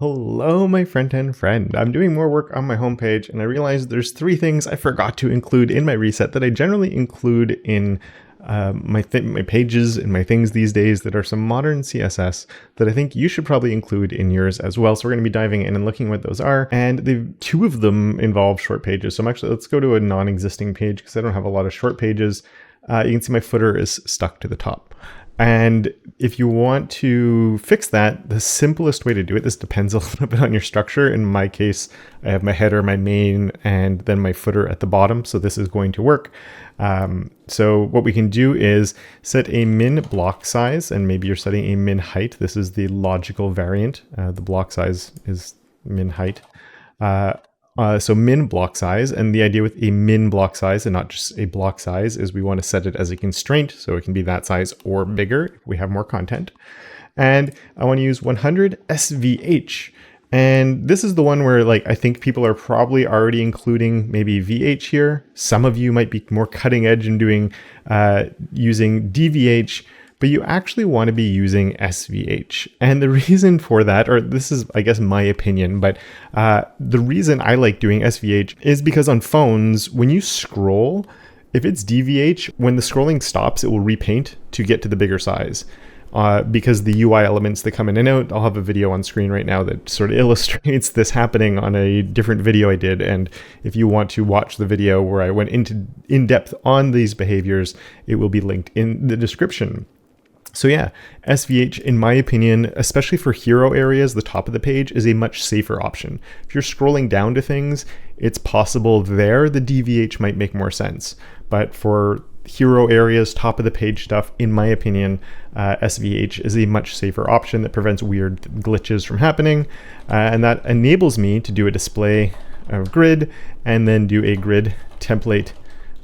Hello, my front-end friend. I'm doing more work on my homepage, and I realized there's 3 things I forgot to include in my reset that I generally include in my pages and my things these days that are some modern CSS that I think you should probably include in yours as well. So we're going to be diving in and looking at what those are. And 2 of them involve short pages. So let's go to a non-existing page because I don't have a lot of short pages. You can see my footer is stuck to the top. And if you want to fix that, the simplest way to do it, this depends a little bit on your structure. In my case, I have my header, my main, and then my footer at the bottom. So this is going to work. So what we can do is set a min block size, and maybe you're setting a min height. This is the logical variant. The block size is min height. So min block size, and the idea with a min block size and not just a block size is we want to set it as a constraint, so it can be that size or bigger if we have more content. And I want to use 100 SVH. And this is the one where I think people are probably already including maybe VH here. Some of you might be more cutting edge and doing using DVH, but you actually want to be using SVH. And the reason for that, or this is, I guess, my opinion, but the reason I like doing SVH is because on phones, when you scroll, if it's DVH, when the scrolling stops, it will repaint to get to the bigger size. Because the UI elements that come in and out, I'll have a video on screen right now that sort of illustrates this happening on a different video I did. And if you want to watch the video where I went in depth on these behaviors, it will be linked in the description. So yeah, SVH, in my opinion, especially for hero areas, the top of the page is a much safer option. If you're scrolling down to things, it's possible there the DVH might make more sense. But for hero areas, top of the page stuff, in my opinion, SVH is a much safer option that prevents weird glitches from happening. And that enables me to do a display grid and then do a grid template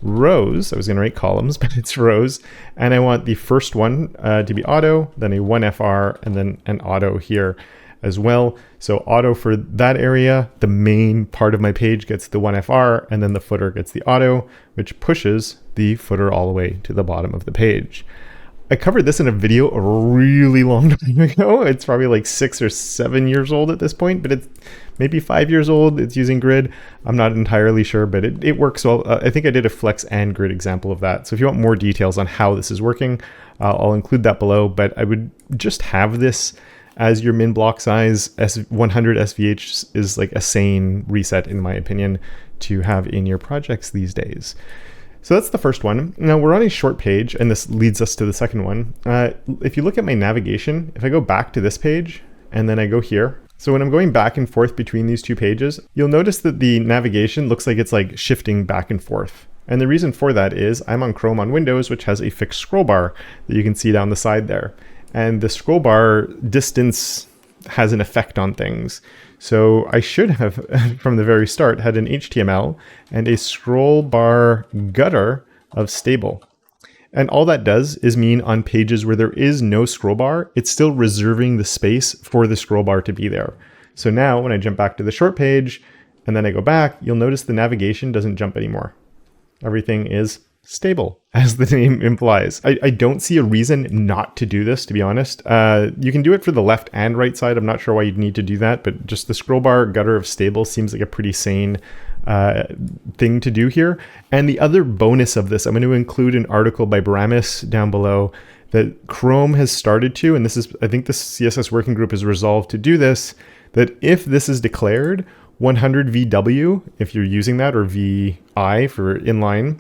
rows. I was going to write columns, but it's rows. And I want the first one to be auto, then a 1FR, and then an auto here as well. So auto for that area, the main part of my page gets the 1FR, and then the footer gets the auto, which pushes the footer all the way to the bottom of the page. I covered this in a video a really long time ago. It's probably 6 or 7 years old at this point, but it's maybe 5 years old. It's using grid. I'm not entirely sure, but it works well. I think I did a flex and grid example of that. So if you want more details on how this is working, I'll include that below, but I would just have this as your min block size. 100 SVH is a sane reset, in my opinion, to have in your projects these days. So that's the first one. Now we're on a short page, and this leads us to the second one. If you look at my navigation, if I go back to this page and then I go here, so when I'm going back and forth between these 2 pages, you'll notice that the navigation looks like it's shifting back and forth. And the reason for that is I'm on Chrome on Windows, which has a fixed scroll bar that you can see down the side there. And the scroll bar distance has an effect on things. So I should have, from the very start, had an HTML and a scrollbar-gutter of stable. And all that does is mean on pages where there is no scroll bar, it's still reserving the space for the scroll bar to be there. So now when I jump back to the short page and then I go back, you'll notice the navigation doesn't jump anymore. Everything is stable, as the name implies. I don't see a reason not to do this, to be honest. You can do it for the left and right side. I'm not sure why you'd need to do that, but just the scroll bar gutter of stable seems like a pretty sane thing to do here. And the other bonus of this, I'm going to include an article by Bramis down below that Chrome has started to, and this is, I think the CSS working group has resolved to do this, that if this is declared 100 VW, if you're using that, or VI for inline,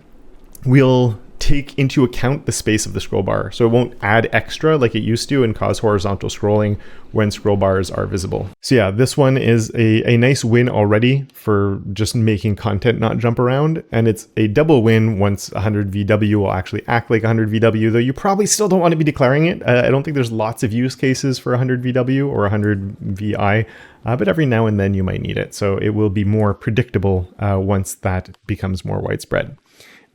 we'll take into account the space of the scroll bar. So it won't add extra like it used to and cause horizontal scrolling when scroll bars are visible. So yeah, this one is a nice win already for just making content not jump around. And it's a double win once 100 VW will actually act like 100 VW, though you probably still don't want to be declaring it. I don't think there's lots of use cases for 100 VW or 100 VI, but every now and then you might need it. So it will be more predictable once that becomes more widespread.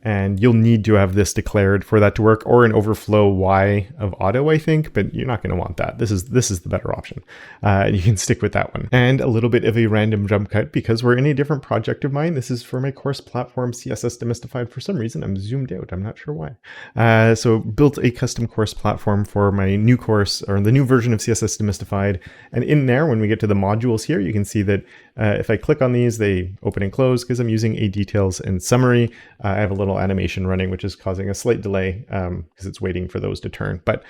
And you'll need to have this declared for that to work, or an overflow Y of auto, I think, but you're not going to want that. This is the better option. You can stick with that one. And a little bit of a random jump cut because we're in a different project of mine. This is for my course platform, CSS Demystified. For some reason, I'm zoomed out. I'm not sure why. So built a custom course platform for my new course, or the new version of CSS Demystified. And in there, when we get to the modules here, you can see that if I click on these, they open and close because I'm using a details and summary. I have a little animation running, which is causing a slight delay because it's waiting for those to turn. But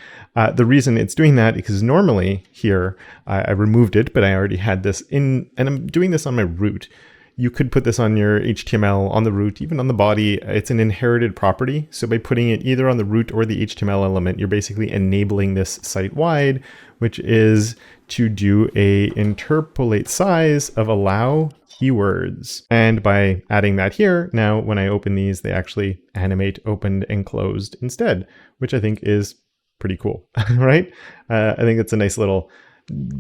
the reason it's doing that is because normally here, I removed it, but I already had this in, and I'm doing this on my root. You could put this on your HTML, on the root, even on the body. It's an inherited property. So by putting it either on the root or the HTML element, you're basically enabling this site-wide, which is to do a interpolate-size of allow keywords. And by adding that here, now when I open these, they actually animate opened and closed instead, which I think is pretty cool, right? I think it's a nice little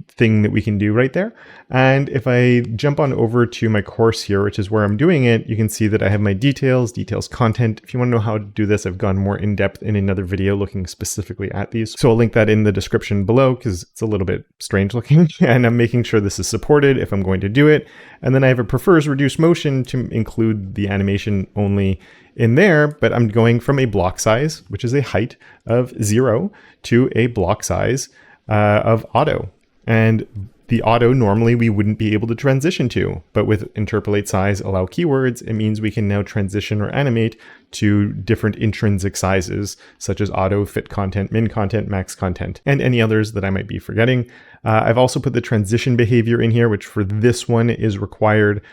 thing that we can do right there. And if I jump on over to my course here, which is where I'm doing it, you can see that I have my details content. If you want to know how to do this, I've gone more in depth in another video looking specifically at these. So I'll link that in the description below because it's a little bit strange looking and I'm making sure this is supported if I'm going to do it. And then I have a prefers reduced motion to include the animation only in there, but I'm going from a block size, which is a height of 0, to a block size of auto. And the auto normally we wouldn't be able to transition to, but with interpolate size allow keywords, it means we can now transition or animate to different intrinsic sizes, such as auto, fit content, min content, max content, and any others that I might be forgetting. I've also put the transition behavior in here, which for this one is required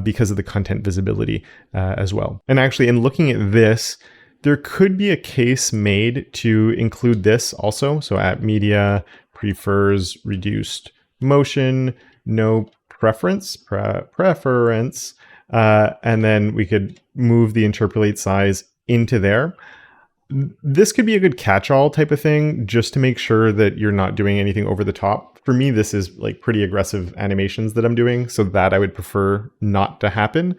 because of the content visibility as well. And actually, in looking at this, there could be a case made to include this also. So at media, prefers reduced motion, no preference, and then we could move the interpolate size into there. This could be a good catch-all type of thing just to make sure that you're not doing anything over the top. For me, this is like pretty aggressive animations that I'm doing, so that I would prefer not to happen.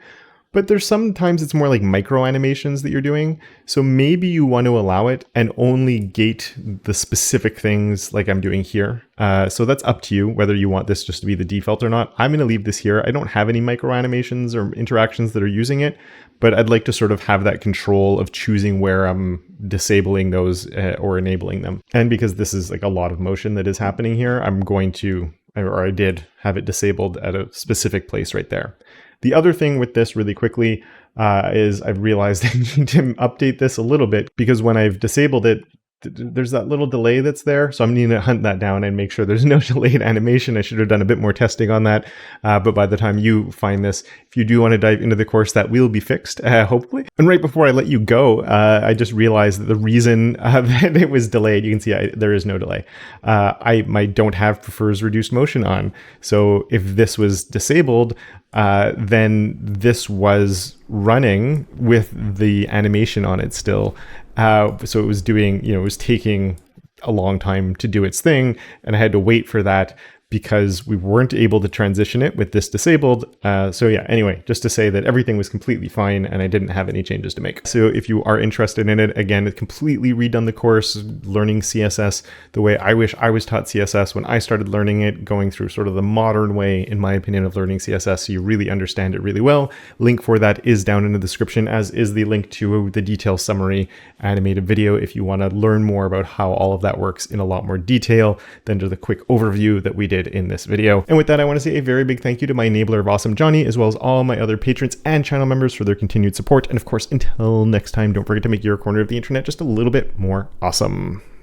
But there's sometimes it's more like micro animations that you're doing. So maybe you want to allow it and only gate the specific things like I'm doing here. So that's up to you whether you want this just to be the default or not. I'm going to leave this here. I don't have any micro animations or interactions that are using it, but I'd like to sort of have that control of choosing where I'm disabling those or enabling them. And because this is like a lot of motion that is happening here, I'm going to, or I did have it disabled at a specific place right there. The other thing with this really quickly is I've realized I need to update this a little bit because when I've disabled it, there's that little delay that's there. So I'm needing to hunt that down and make sure there's no delayed animation. I should have done a bit more testing on that. But by the time you find this, if you do want to dive into the course, that will be fixed, hopefully. And right before I let you go, I just realized that the reason that it was delayed, you can see there is no delay. I don't have prefers reduced motion on. So if this was disabled, then this was running with the animation on it still. So it was doing, it was taking a long time to do its thing, and I had to wait for that because we weren't able to transition it with this disabled. So yeah, anyway, just to say that everything was completely fine and I didn't have any changes to make. So if you are interested in it, again, it's completely redone the course, learning CSS the way I wish I was taught CSS when I started learning it, going through sort of the modern way, in my opinion, of learning CSS so you really understand it really well. Link for that is down in the description, as is the link to the detail summary animated video if you want to learn more about how all of that works in a lot more detail than just the quick overview that we did in this video. And with that, I want to say a very big thank you to my enabler of awesome, Johnny, as well as all my other patrons and channel members for their continued support. And of course, until next time, don't forget to make your corner of the internet just a little bit more awesome.